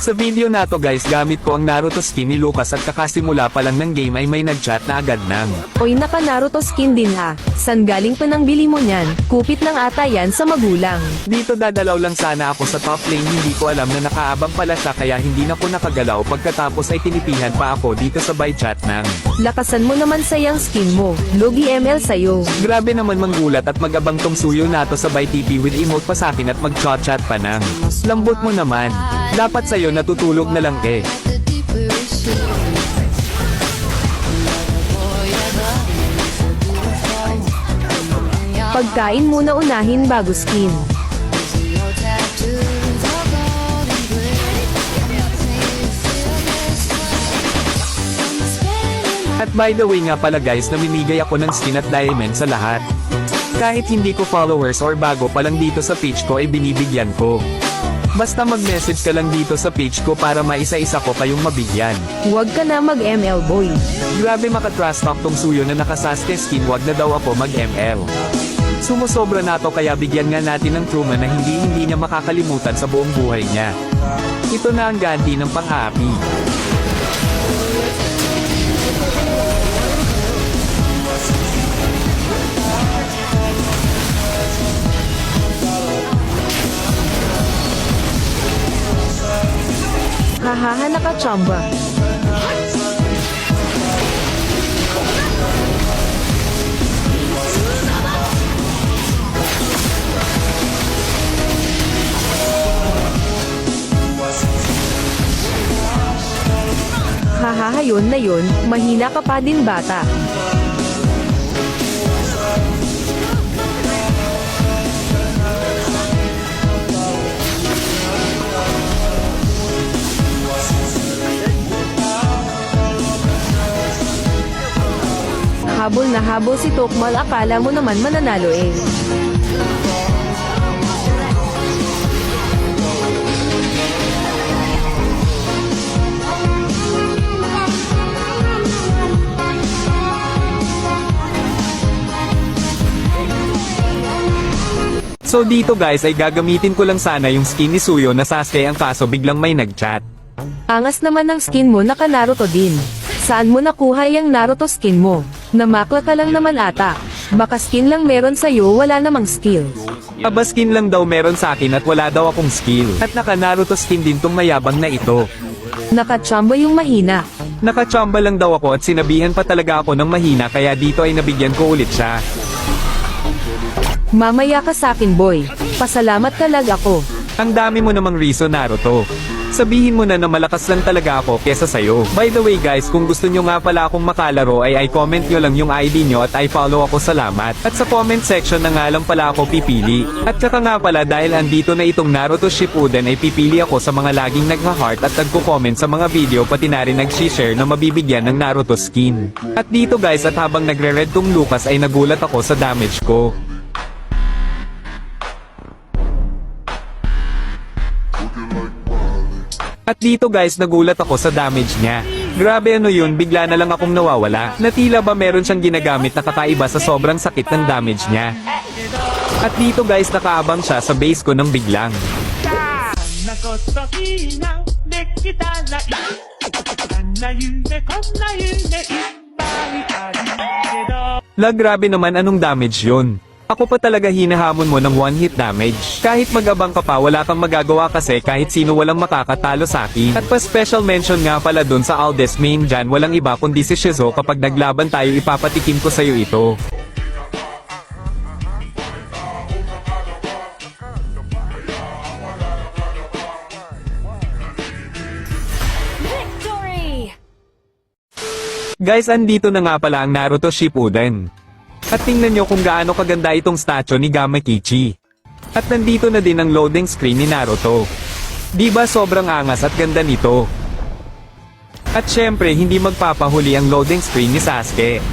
Sa video na to guys, gamit ko ang Naruto skin ni Lucas at kakasimula pa lang ng game ay may nag-chat na agad nang. Oy, naka Naruto skin din ha. San galing pa ng bili mo niyan? Kupit ng ata yan sa magulang. Dito dadalaw lang sana ako sa top lane, hindi ko alam na nakaabang pala siya kaya hindi na ko nakagalaw, pagkatapos ay tinipihan pa ako dito sa by chat nang. Lakasan mo naman sayang skin mo. Logi ML sayo. Grabe naman manggulat at magabang tong suyo na to sa by TP with emote pa sa akin at mag-chat pa nang. Lambot mo naman. Dapat sa'yo natutulog na lang eh. Pagkain muna unahin bago skin. At by the way nga pala guys, namimigay ako ng skin at diamond sa lahat. Kahit hindi ko followers or bago pa lang dito sa page ko ay binibigyan ko. Basta mag-message ka lang dito sa page ko para maisa-isa ko kayong mabigyan. Huwag ka na mag-ML boy. Grabe maka-trash talk tong suyo na naka-Sasuke skin, wag na daw ako mag-ML. Sumusobra na to kaya bigyan nga natin ng Truman na hindi niya makakalimutan sa buong buhay niya. Ito na ang ganti ng pang-happy. Hahaha, nakachamba. Hahaha, yun na yun, mahina ka pa din bata. Habol na habol si Tokmal, akala mo naman mananalo eh. So dito guys ay gagamitin ko lang sana yung skin ni Suyo na Sasuke, ang kaso biglang may nag-chat. Angas naman ng skin mo, naka Naruto din. Saan mo nakuha yung Naruto skin mo? Namakla ka lang naman ata. Baka skin lang meron sa'yo, wala namang skill. Aba skin lang daw meron sa akin at wala daw akong skill. At naka Naruto skin din tong mayabang na ito. Nakachamba yung mahina. Nakachamba lang daw ako at sinabihan pa talaga ako ng mahina kaya dito ay nabigyan ko ulit siya. Mamaya ka sakin boy. Pasalamat talaga ako. Ang dami mo namang reason, Naruto. Sabihin mo na malakas lang talaga ako kesa sayo. By the way guys, kung gusto nyo nga pala akong makalaro ay comment nyo lang yung ID nyo at follow ako, salamat. At sa comment section na nga lang pala ako pipili. At saka nga pala dahil andito na itong Naruto Shippuden ay pipili ako sa mga laging nagha-heart at nagko-comment sa mga video, pati na rin nag-share na mabibigyan ng Naruto skin. At dito guys, at habang nagre-red tong Lucas ay nagulat ako sa damage ko. At dito guys, nagulat ako sa damage niya. Grabe, ano yun, bigla na lang akong nawawala. Na tila ba meron siyang ginagamit na kakaiba sa sobrang sakit ng damage niya. At dito guys, nakaabang siya sa base ko ng biglang. Grabe naman, anong damage yun? Ako pa talaga hinahamon mo ng one hit damage. Kahit magabang ka pa, wala kang magagawa kasi kahit sino walang makakatalo sa akin. At pa special mention nga pala dun sa Aldes main dyan, walang iba kundi si Shizo. Kapag naglaban tayo, ipapatikim ko sa'yo ito. Victory! Guys, andito na nga pala ang Naruto Shippuden. At tingnan nyo kung gaano kaganda itong statue ni Gamakichi. At nandito na din ang loading screen ni Naruto. Diba sobrang angas at ganda nito? At syempre hindi magpapahuli ang loading screen ni Sasuke.